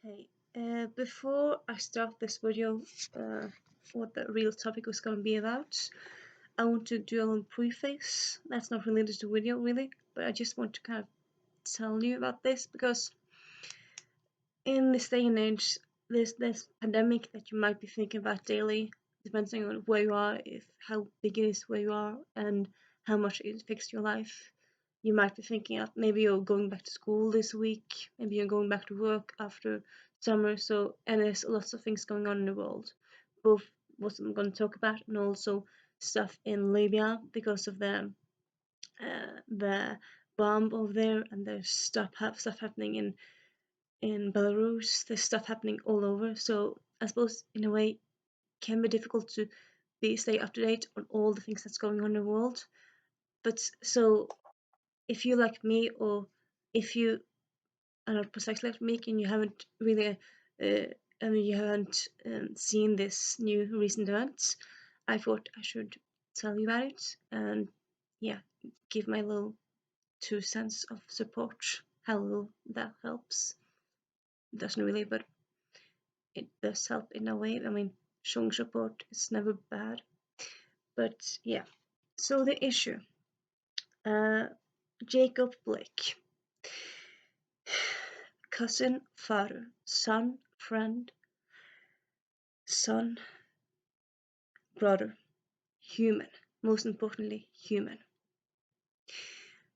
Hey, before I start this video, what the real topic was going to be about, I want to do a little preface. That's not related to the video, really, but I just want to kind of tell you about this because in this day and age, this pandemic that you might be thinking about daily, depending on where you are, if how big it is where you are, and how much it affects your life. You might be thinking of maybe you're going back to school this week, maybe you're going back to work after summer. So, and there's lots of things going on in the world, both what I'm going to talk about and also stuff in Libya because of the bomb over there, and there's stuff happening in Belarus. There's stuff happening all over. So I suppose in a way it can be difficult to stay up to date on all the things that's going on in the world. But so if you like me, or if you are not precisely like me and you haven't really you haven't seen this new recent events, I thought I should tell you about it and yeah, give my little 2 cents of support. How little that helps. It doesn't really, but it does help in a way. I mean, showing support is never bad. But yeah, so the issue. Jacob Blake. Cousin, father, son, friend, son, brother, human. Most importantly, human.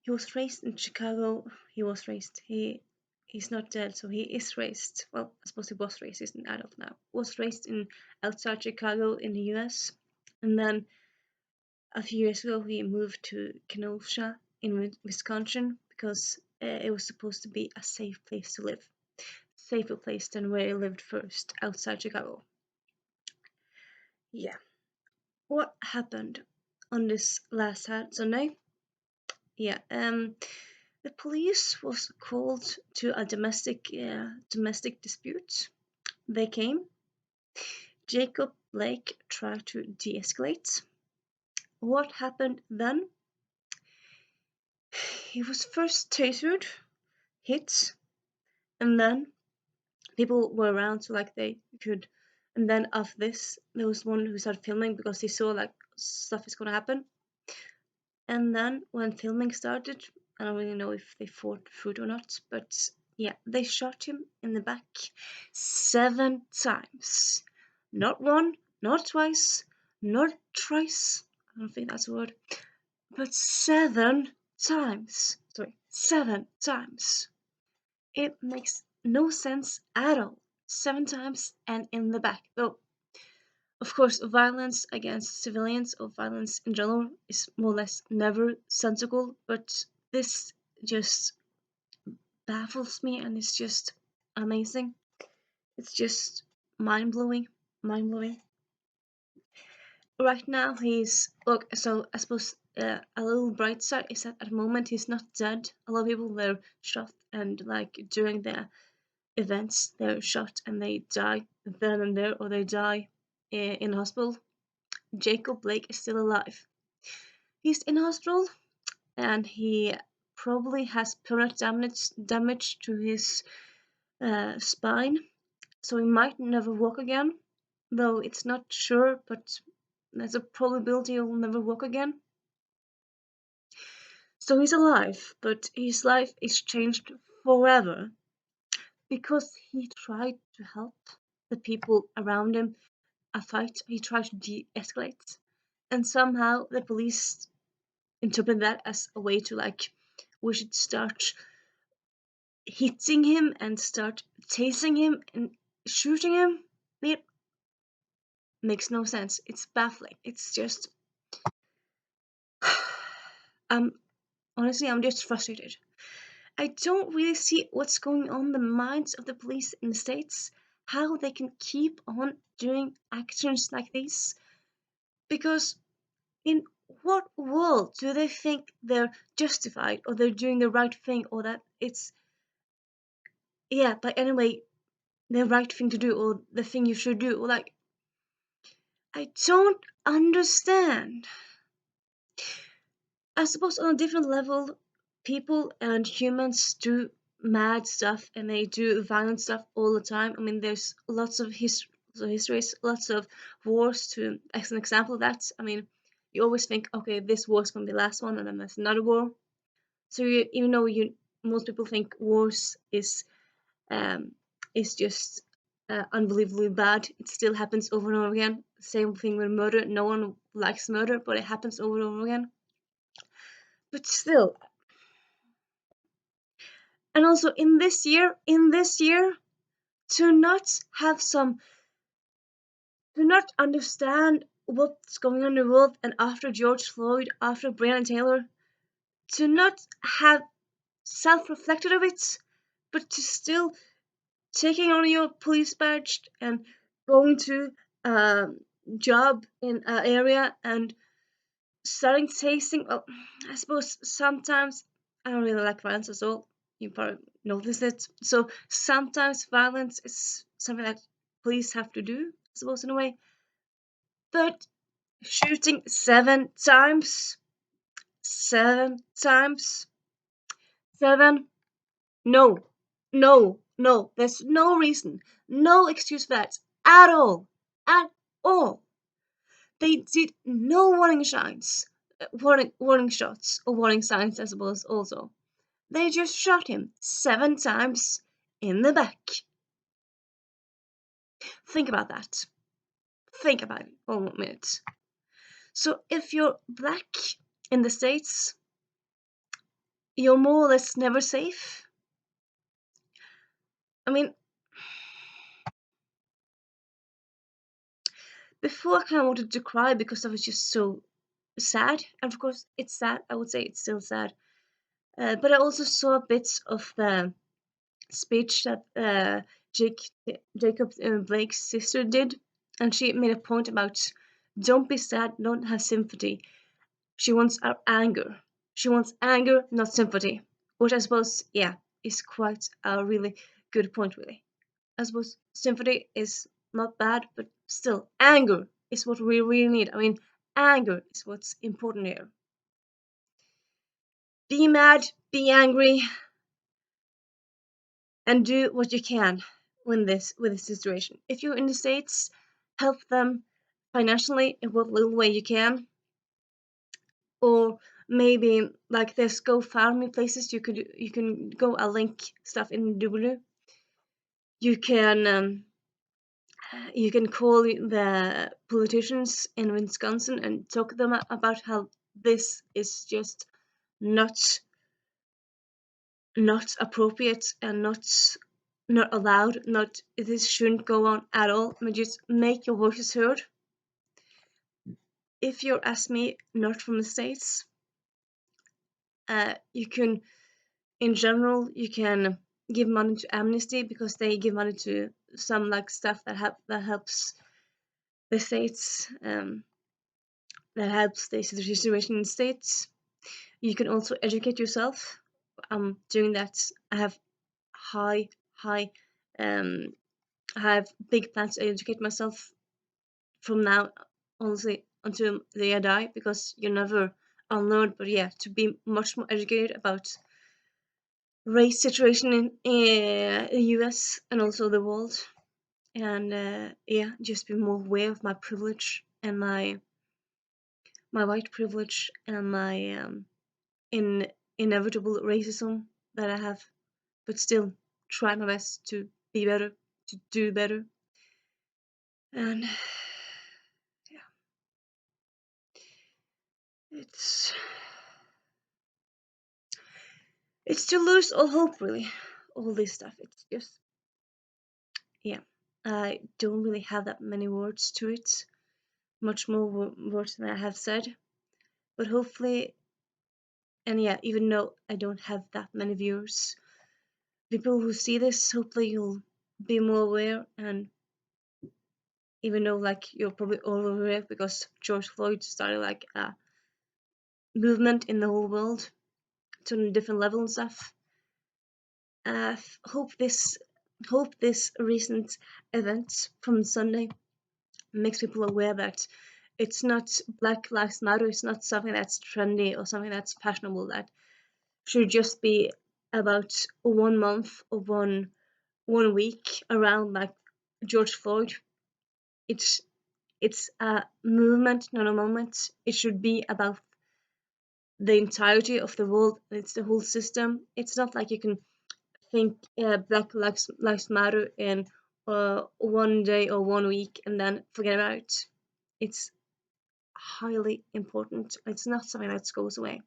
He was raised in Chicago. He's not dead, so he is raised. Well, I suppose he was raised. He's an adult now. Was raised in outside Chicago in the U.S. And then a few years ago, he moved to Kenosha in Wisconsin because it was supposed to be a safe place to live. Safer place than where he lived first, outside Chicago. Yeah. What happened on this last Sunday? Yeah. The police was called to a domestic dispute. They came. Jacob Blake tried to de-escalate. What happened then? He was first tasered, hit, and then people were around so like they could. And then after this, there was one who started filming because he saw like stuff is gonna happen. And then when filming started, I don't really know if they fought food or not, but yeah, they shot him in the back 7 times. Not one, not twice, not thrice. I don't think that's a word. But 7 times. Sorry, 7 times. It makes no sense at all. 7 times and in the back. Though, of course, violence against civilians or violence in general is more or less never sensible, but this just baffles me and it's just amazing. It's just mind-blowing. Right now he's look, so I suppose a little bright side is that at the moment he's not dead. A lot of people they're shot and like during the events they're shot and they die then and there, or they die in hospital. Jacob Blake is still alive. He's in hospital and he probably has permanent damage to his spine, so he might never walk again, though it's not sure, but there's a probability he'll never walk again. So he's alive, but his life is changed forever because he tried to help the people around him a fight. He tried to de-escalate, and somehow the police interpret that as a way to like we should start hitting him and start tasing him and shooting him. It makes no sense. It's baffling. It's just honestly I'm just frustrated. I don't really see what's going on in the minds of the police in the States, how they can keep on doing actions like these. Because in what world do they think they're justified or they're doing the right thing, or that it's, yeah, but anyway, the right thing to do or the thing you should do? Or like, I don't understand. I suppose on a different level, people and humans do mad stuff and they do violent stuff all the time. I mean, there's lots of histories, lots of wars to as an example of that. I mean, you always think, okay, this war's gonna be the last one, and then there's another war. So even though most people think wars um, is just unbelievably bad, it still happens over and over again. Same thing with murder. No one likes murder, but it happens over and over again. But still, and also in this year, to not have some, to not understand what's going on in the world, and after George Floyd, after Breonna Taylor, to not have self-reflected of it, but to still taking on your police badge and going to a job in an area and starting tasting. Well, I suppose sometimes I don't really like violence at all. You probably notice it. So sometimes violence is something that police have to do, I suppose, in a way. But shooting 7 times, 7 times, 7. No, no, no. There's no reason, no excuse for that at all, at all. They did no warning signs, warning shots, or warning signs, I suppose. Also, they just shot him 7 times in the back. Think about that. Think about it for a minute. So if you're black in the States, you're more or less never safe. I mean, before I kind of wanted to cry because I was just so sad. And of course, it's sad. I would say it's still sad. But I also saw bits of the speech that Jacob Blake's sister did. And she made a point about don't be sad, don't have sympathy. She wants our anger. She wants anger, not sympathy. Which I suppose, yeah, is quite a really good point, really. I suppose sympathy is not bad, but still, anger is what we really need. I mean, anger is what's important here. Be mad, be angry, and do what you can with this situation. If you're in the States, help them financially in what little way you can, or maybe like there's GoFundMe places you can go. I'll link stuff in W. You can call the politicians in Wisconsin and talk to them about how this is just not appropriate and not allowed. Not this shouldn't go on at all. I mean, just make your voices heard. If you're, as me, not from the States, you can, in general, you can give money to Amnesty because they give money to some like stuff that helps the States. That helps the situation in the States. You can also educate yourself. I'm doing that. I have high, I have big plans to educate myself from now, honestly, until the day I die, because you're never unlearned. But yeah, to be much more educated about race situation in the US and also the world, and yeah, just be more aware of my privilege and my white privilege and my inevitable racism that I have, but still try my best to be better, to do better, and yeah, it's to lose all hope, really. All this stuff. It's just, yeah. I don't really have that many words to it. Much more words than I have said, but hopefully, and yeah, even though I don't have that many viewers, people who see this, hopefully you'll be more aware. And even though like you're probably all over it because George Floyd started like a movement in the whole world to a different level and stuff. Hope this recent event from Sunday makes people aware that it's not Black Lives Matter. It's not something that's trendy or something that's fashionable. That should just be about 1 month or one week around like George Floyd. It's a movement, not a moment. It should be about the entirety of the world. It's the whole system. It's not like you can think Black Lives Matter in 1 day or 1 week and then forget about it. It's highly important. It's not something that goes away.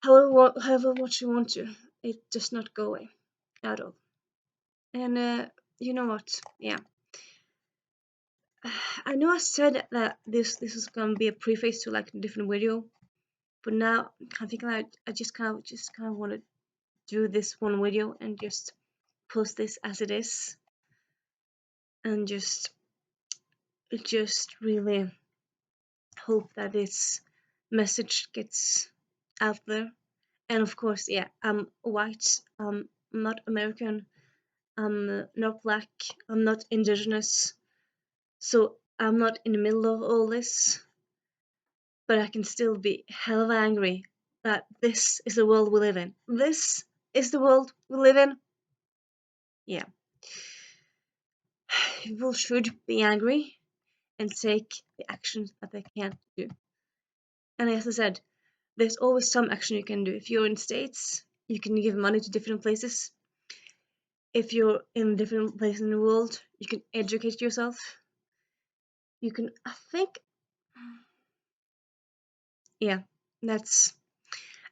However much you want to, it does not go away at all. And you know what? Yeah, I know I said that this is gonna be a preface to like a different video, but now I'm thinking I just kind of want to do this one video and just post this as it is, and just really hope that this message gets out there. And of course, yeah, I'm white. I'm not American. I'm not black. I'm not indigenous. So I'm not in the middle of all this. But I can still be hella angry that this is the world we live in. This is the world we live in. Yeah. People should be angry and take the actions that they can do. And as I said, there's always some action you can do. If you're in states, you can give money to different places. If you're in different places in the world, you can educate yourself. You can, I think, yeah, that's.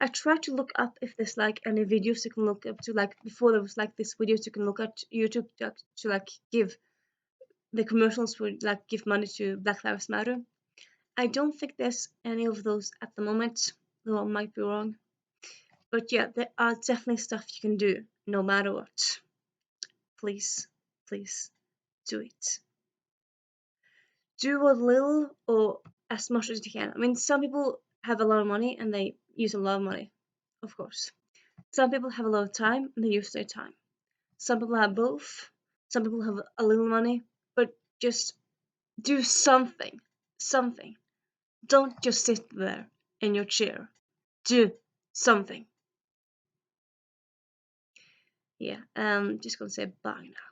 I tried to look up if there's like any videos you can look up to, like before there was like this videos you can look at YouTube to like give the commercials would like give money to Black Lives Matter. I don't think there's any of those at the moment, though I might be wrong. But yeah, there are definitely stuff you can do no matter what. Please, please do it. Do a little or as much as you can. I mean, some people have a lot of money and they use a lot of money, of course. Some people have a lot of time and they use their time. Some people have both. Some people have a little money, but just do something. Something. Don't just sit there in your chair. Do something. Yeah, just gonna say bye now.